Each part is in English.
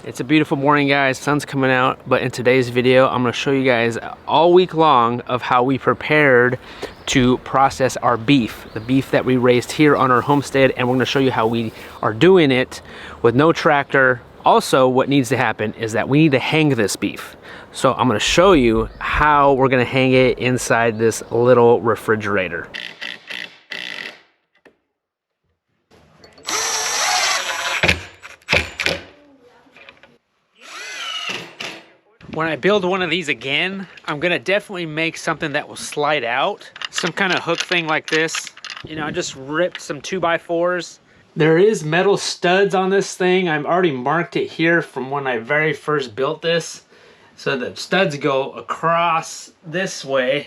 It's a beautiful morning, guys. Sun's coming out, but in today's video I'm going to show you guys all week long of how we prepared to process our beef, the beef that we raised here on our homestead, and we're going to show you how we are doing it with no tractor. Also, what needs to happen is that we need to hang this beef. So I'm going to show you how we're going to hang it inside this little refrigerator. When I build one of these again, I'm gonna definitely make something that will slide out. Some kind of hook thing like this. You know, I just ripped some 2x4s. There is metal studs on this thing. I've already marked it here from when I very first built this. So the studs go across this way.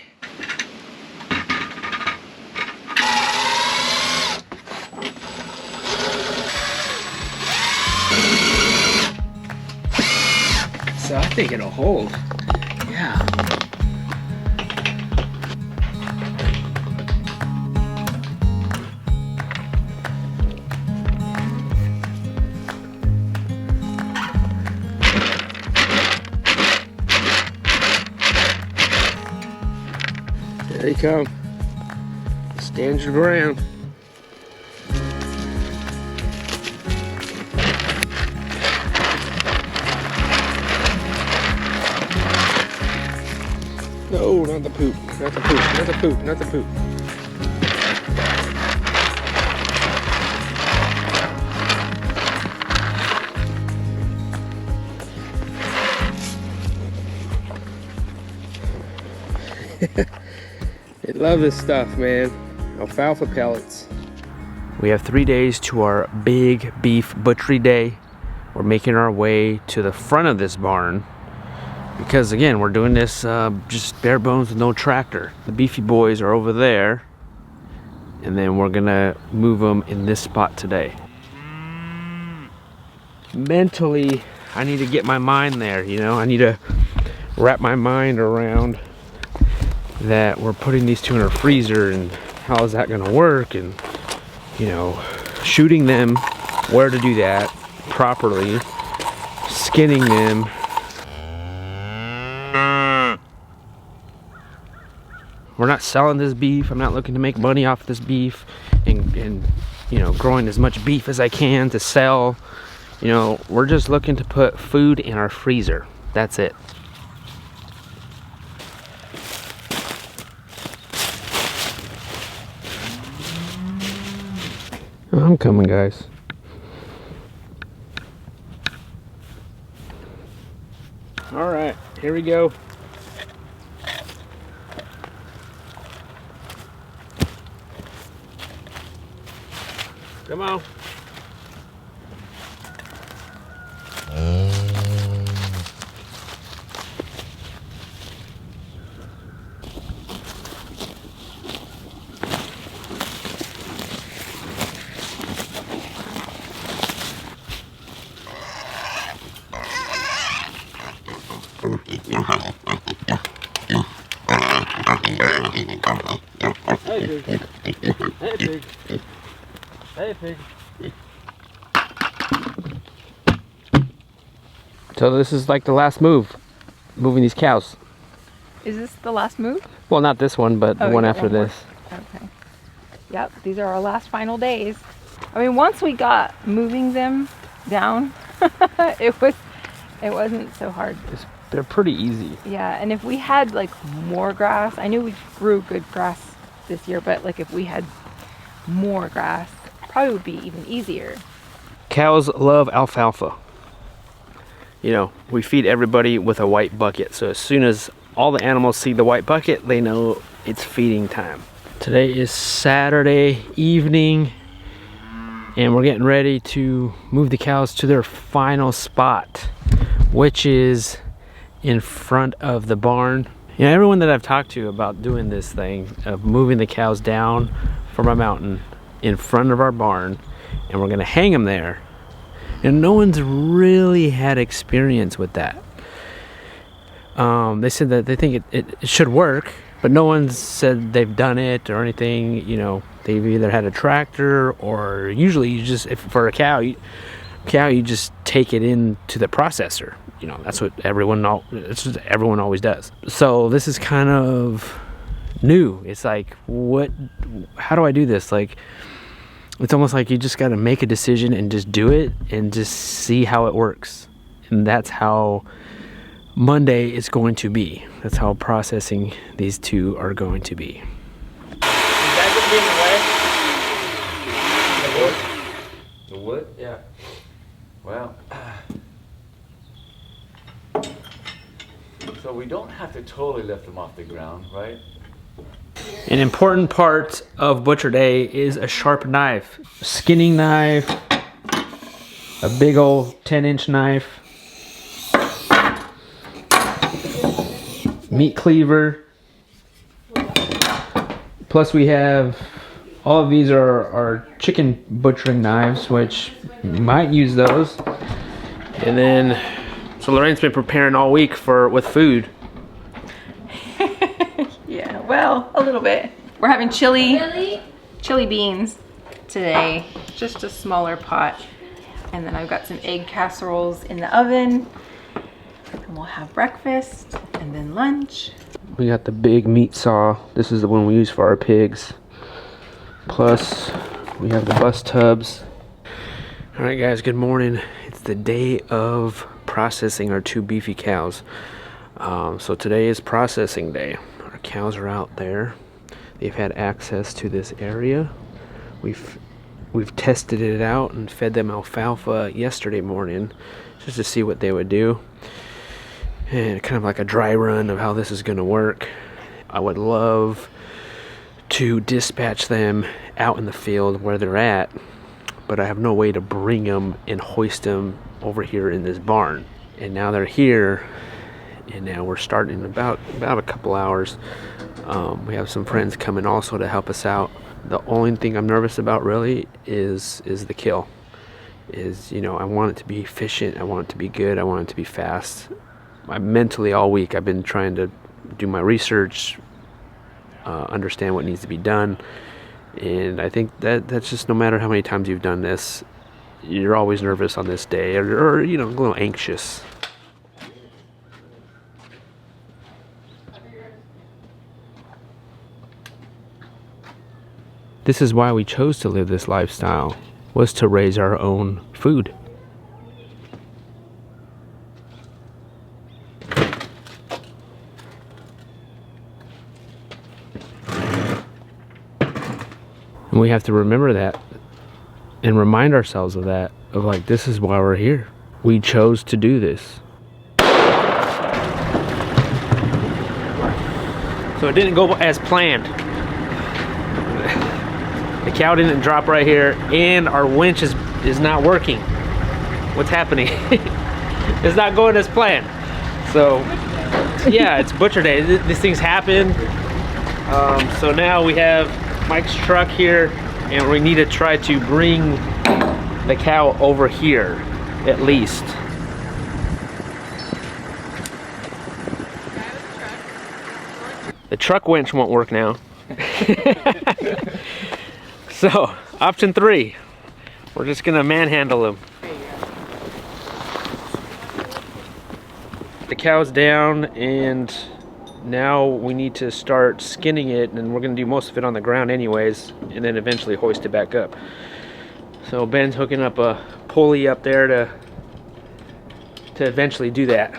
So I think it'll hold. Yeah. There you come. Stand your ground. No, not the poop, not the poop, not the poop, not the poop. They love this stuff, man. Alfalfa pellets. We have 3 days to our big beef butchery day. We're making our way to the front of this barn, because again, we're doing this just bare bones with no tractor. The beefy boys are over there, and then we're gonna move them in this spot today. Mentally, I need to get my mind there, you know? I need to wrap my mind around that we're putting these two in our freezer, and how is that gonna work, and you know, shooting them, where to do that properly, skinning them. We're not selling this beef. I'm not looking to make money off this beef and you know, growing as much beef as I can to sell. You know, we're just looking to put food in our freezer. That's it. I'm coming, guys. All right, here we go. Come on. Hey, pig. Hey, pig. Hey, pig. So this is like the last move, moving these cows. Is this the last move? Well, not this one, but the one after this. Okay. Yep, these are our last final days. I mean, once we got moving them down, it wasn't so hard. They're pretty easy. Yeah, and if we had like more grass, I knew we grew good grass this year, but like if we had more grass, probably would be even easier. Cows love alfalfa. You know, we feed everybody with a white bucket, so as soon as all the animals see the white bucket, they know it's feeding time. Today is Saturday evening, and we're getting ready to move the cows to their final spot, which is in front of the barn. You know, everyone that I've talked to about doing this thing of moving the cows down from a mountain in front of our barn, and we're gonna hang them there, and no one's really had experience with that. They said that they think it should work, but no one's said they've done it or anything. You know, they've either had a tractor, or usually you just, if for a cow, cow, you just take it into the processor. You know, that's what everyone always does. So this is kind of new. It's like, how do I do this? Like, it's almost like you just got to make a decision and just do it and just see how it works. And that's how Monday is going to be. That's how processing these two are going to be. Is that just being away? The wood? Yeah. Well, so we don't have to totally lift them off the ground, right? An important part of Butcher Day is a sharp knife. Skinning knife, a big old 10-inch knife, meat cleaver. Plus we have, all of these are chicken butchering knives, which you might use those. And then, so Lorraine's been preparing all week with food. Yeah, well, a little bit. We're having chili beans today, just a smaller pot. And then I've got some egg casseroles in the oven. And we'll have breakfast and then lunch. We got the big meat saw. This is the one we use for our pigs. Plus, we have the bus tubs. All right, guys, good morning. It's the day of processing our 2 beefy cows. So today is processing day. Our cows are out there. They've had access to this area. We've tested it out and fed them alfalfa yesterday morning just to see what they would do. And kind of like a dry run of how this is going to work. I would love to dispatch them out in the field where they're at, but I have no way to bring them and hoist them over here in this barn. And now they're here, and now we're starting in about a couple hours. We have some friends coming also to help us out. The only thing I'm nervous about really is the kill. You know, I want it to be efficient, I want it to be good, I want it to be fast. Mentally all week I've been trying to do my research, understand what needs to be done, and I think that's just, no matter how many times you've done this, you're always nervous on this day, or you know, a little anxious. This is why we chose to live this lifestyle, was to raise our own food. And we have to remember that and remind ourselves of that, of like, this is why we're here. We chose to do this. So it didn't go as planned. The cow didn't drop right here, and our winch is not working. What's happening? It's not going as planned. So yeah, it's Butcher Day. These things happen. So now we have Mike's truck here, and we need to try to bring the cow over here at least. The truck winch won't work now. So option 3, we're just gonna manhandle him. The cow's down, and now we need to start skinning it, and we're going to do most of it on the ground anyways, and then eventually hoist it back up. So Ben's hooking up a pulley up there to eventually do that.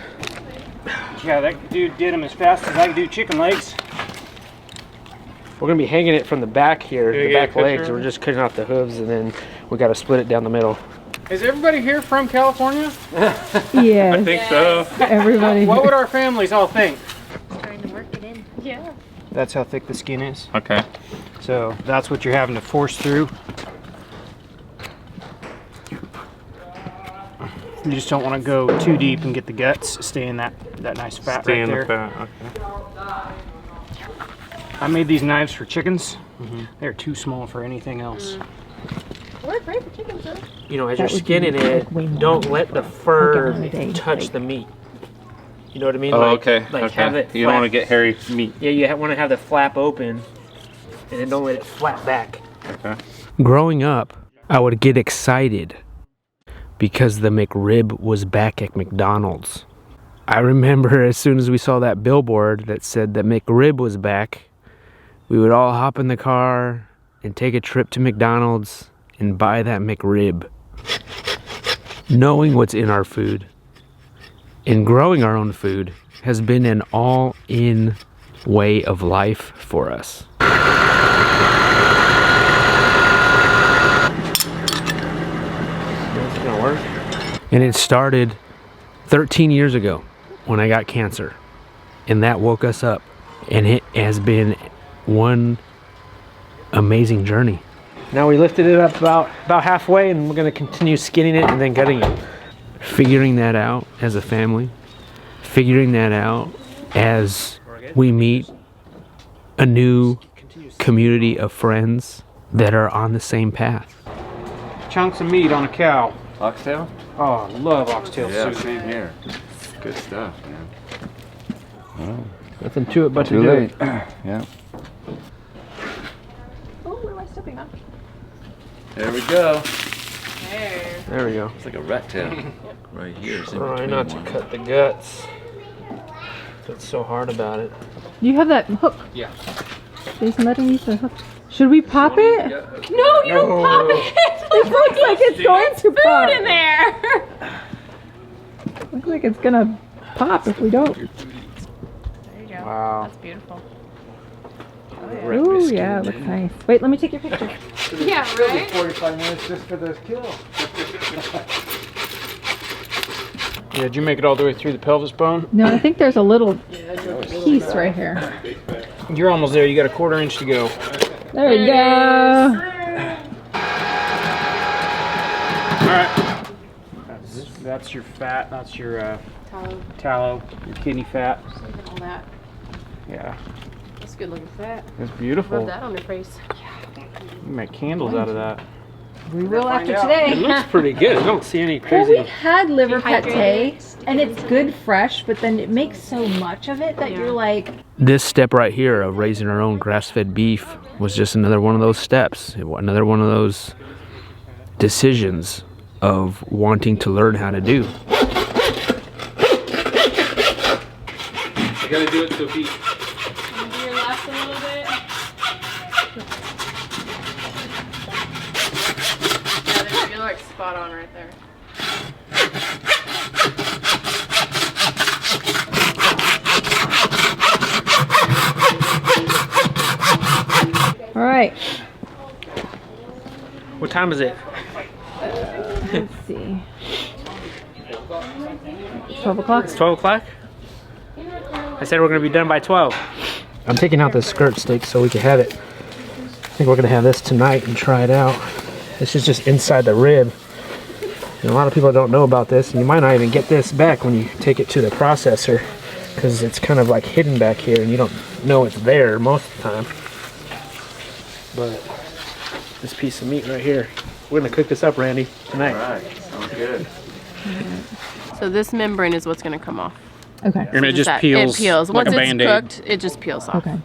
Yeah, that dude did them as fast as I can do chicken legs. We're going to be hanging it from the back here, the back legs. We're just cutting off the hooves, and then we got to split it down the middle. Is everybody here from California? Yeah. I think so. Everybody. What would our families all think? Trying to work it in. Yeah. That's how thick the skin is. Okay. So that's what you're having to force through. You just don't want to go too deep and get the guts. Stay in that nice fat right there. The fat. Okay. I made these knives for chickens. They're too small for anything else. Work great for chickens though. You know, as you're skinning it, don't let the fur touch the meat. You know what I mean? Oh, like, okay. Like okay. have it You don't want to get hairy meat. Yeah, you want to have the flap open, and then don't let it flap back. Okay. Growing up, I would get excited because the McRib was back at McDonald's. I remember as soon as we saw that billboard that said that McRib was back, we would all hop in the car and take a trip to McDonald's and buy that McRib. Knowing what's in our food and growing our own food has been an all-in way of life for us. That's gonna work. And it started 13 years ago when I got cancer, and that woke us up, and it has been one amazing journey. Now we lifted it up about halfway, and we're gonna continue skinning it and then gutting it. Figuring that out as a family, figuring that out as we meet a new community of friends that are on the same path. Chunks of meat on a cow. Oxtail? Oh, I love oxtail Yeah, soup. same here. Good stuff, man. Nothing to it but to Too do late. it. Yeah. Oh, what am I stepping on? There we go. There. There we go. It's like a rat tail. Right here. It's in Try between not to one. cut the guts. That's so hard about it. You have that hook. Yeah. Jason, let him use the hook. Should we pop it? No, you don't pop it. It looks like it's going to pop. Food in there. Looks like it's gonna pop if we don't. There you go. Wow. That's beautiful. Ooh, yeah, it looks nice. Wait, let me take your picture. Yeah, right? 45 minutes just for this kill. Yeah, did you make it all the way through the pelvis bone? No, I think there's a little piece right here. You're almost there. You got a 1/4 inch to go. There you go. All right. That's your fat. That's your tallow, your kidney fat. All that. Yeah, That's good looking fat. it's beautiful. Rub that on your face. You make candles out of that. We will after It today. looks pretty good. I don't see any Well, we crazy. had liver pate, Dehydrated. and it's good fresh, but then it makes so much of it that you're like, This step right here of raising our own grass-fed beef was just another one of those steps. Another one of those decisions of wanting to learn how to do. You gotta do it to beat. Do your left a little bit. Yeah, you're like spot on right there. all right, What time is it? let's see. 12 o'clock. It's 12 o'clock? I said we're going to be done by 12. I'm taking out the skirt steak so we can have it. I think we're going to have this tonight and try it out. This is just inside the rib. And a lot of people don't know about this, and you might not even get this back when you take it to the processor, because it's kind of like hidden back here and you don't know it's there most of the time. But this piece of meat right here, we're going to cook this up, Randy, tonight. All right. Sounds good. So this membrane is what's going to come off. Okay. And it just peels, It peels. like Once a it's Band-Aid. cooked, it just peels off. Okay.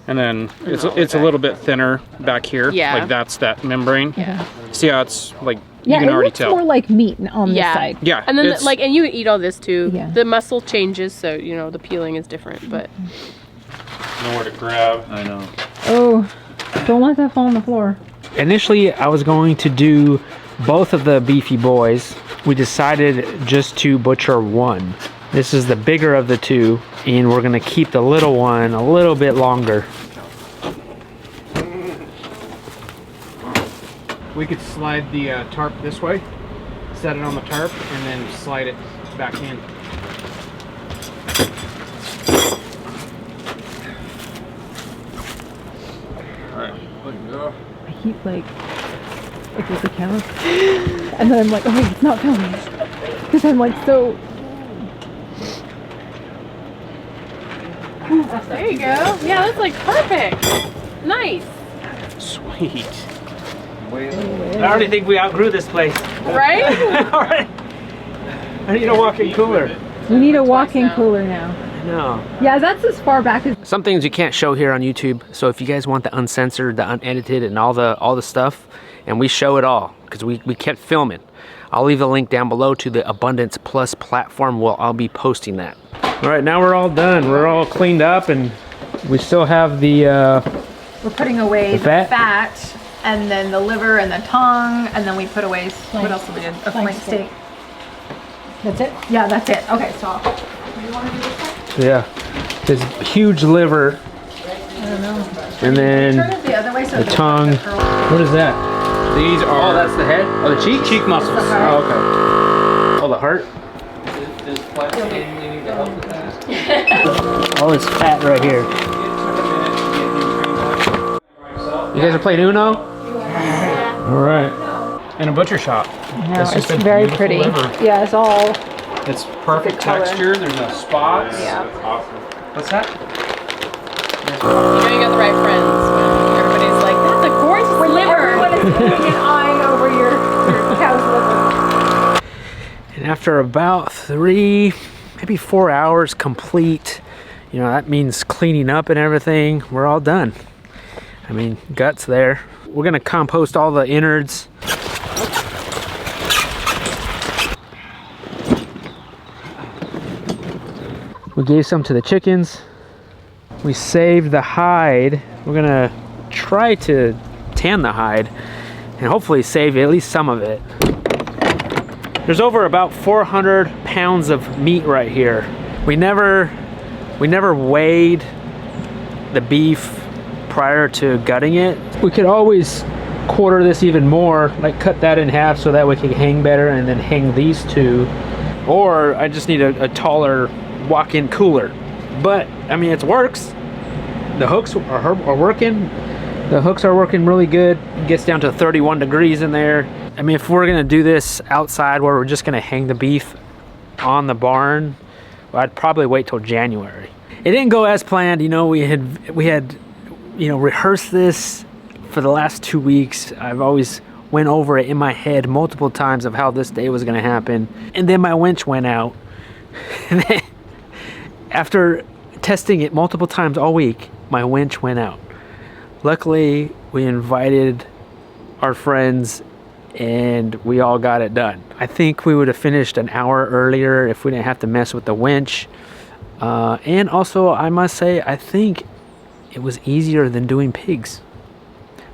And then it's a little bit thinner back here. Yeah. Like that's that membrane. Yeah. See how it's like, Yeah, you can it already looks tell. more like meat on this Yeah. side. Yeah. And then it's- and you can eat all this too. Yeah. The muscle changes, so you know the peeling is different. But nowhere to grab. I know. Oh, don't let that fall on the floor. Initially, I was going to do both of the beefy boys. We decided just to butcher one. This is the bigger of the two, and we're gonna keep the little one a little bit longer. We could slide the tarp this way, set it on the tarp, and then slide it back in. I keep like there's the camera, and then I'm like, oh wait, it's not filming, because I'm like so. there you go. Yeah, that's like perfect. Nice, Sweet. I already think we outgrew this place. right? I need a walk-in cooler. We need a walk-in cooler now. No. Yeah, that's as far back as. Some things you can't show here on YouTube. So if you guys want the uncensored, the unedited, and all the stuff, and we show it all because we kept filming. I'll leave the link down below to the Abundance Plus platform where I'll be posting that. All right, now we're all done. We're all cleaned up, and we still have the We're putting away the fat? fat and then the liver and the tongue, and then we put away, what else did we do? A flank steak. That's it? Yeah, that's it. Okay, so do you want to do this one? yeah, this huge liver, I don't know. and then Turn it the other way so the tongue. What is that? These are. Oh, that's the head? Oh, the cheek? cheek muscles. It's the heart. Oh, okay. Oh, the heart? All this fat right here. You guys are playing Uno? All right. In a butcher shop. No, That's it's just a very beautiful pretty. liver. Yeah, it's all. It's perfect color. texture. There's no spots. Yeah. Awesome. What's that? You know you got the right friends when everybody's like, that's a gorgeous liver. Everyone is looking and eyeing over your cow's liver. And after about 3, maybe 4 hours complete, you know, that means cleaning up and everything, we're all done. I mean, guts there. We're gonna compost all the innards. We gave some to the chickens. We saved the hide. We're gonna try to tan the hide and hopefully save at least some of it. There's over about 400 pounds of meat right here. We never weighed the beef prior to gutting it. We could always quarter this even more, like cut that in half so that we can hang better, and then hang these two. Or I just need a taller walk-in cooler. But I mean, it works. The hooks are working. The hooks are working really good. It gets down to 31 degrees in there. I mean, if we're gonna do this outside where we're just gonna hang the beef on the barn, well, I'd probably wait till January. It didn't go as planned. You know, we had you know, rehearsed this for the last 2 weeks. I've always went over it in my head multiple times of how this day was gonna happen. And then my winch went out. And then after testing it multiple times all week, my winch went out. Luckily, we invited our friends and we all got it done. I think we would have finished an hour earlier if we didn't have to mess with the winch. And also, I must say, I think it was easier than doing pigs.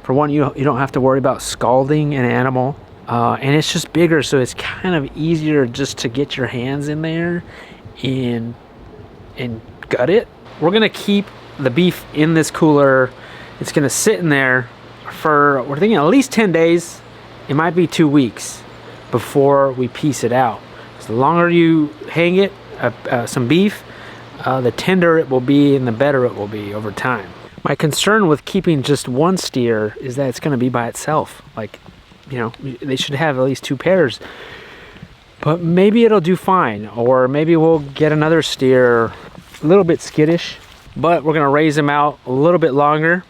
For one, you don't have to worry about scalding an animal. And it's just bigger, so it's kind of easier just to get your hands in there and gut it. We're gonna keep the beef in this cooler. It's gonna sit in there for, we're thinking at least 10 days. It might be 2 weeks before we piece it out. So the longer you hang it, some beef, the tender it will be and the better it will be over time. My concern with keeping just one steer is that it's gonna be by itself. Like, you know, they should have at least 2 pairs. But maybe it'll do fine, or maybe we'll get another steer, a little bit skittish, but we're gonna raise him out a little bit longer.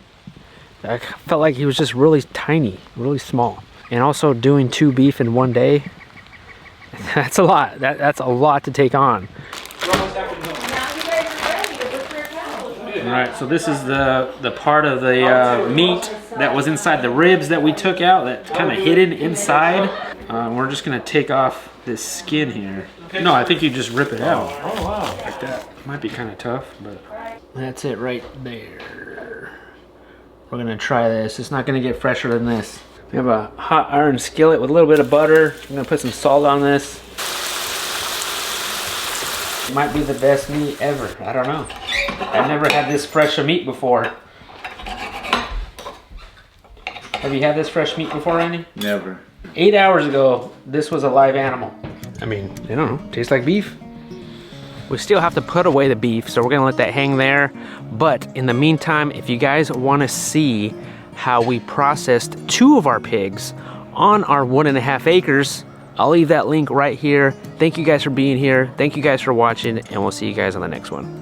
I felt like he was just really tiny, really small. And also doing 2 beef in 1 day, that's a lot. That's a lot to take on. All right, so this is the part of the meat that was inside the ribs that we took out, that's kind of hidden inside. We're just gonna take off this skin here. No, I think you just rip it out. Oh wow, like that. Might be kind of tough, but that's it right there. We're gonna try this. It's not gonna get fresher than this. We have a hot iron skillet with a little bit of butter. I'm gonna put some salt on this. It might be the best meat ever. I don't know. I've never had this fresh of meat before. Have you had this fresh meat before, Randy? Never. 8 hours ago, this was a live animal. I mean, I don't know, tastes like beef. We still have to put away the beef, so we're gonna let that hang there. But in the meantime, if you guys wanna see how we processed 2 of our pigs on our 1.5 acres, I'll leave that link right here. Thank you guys for being here. Thank you guys for watching, and we'll see you guys on the next one.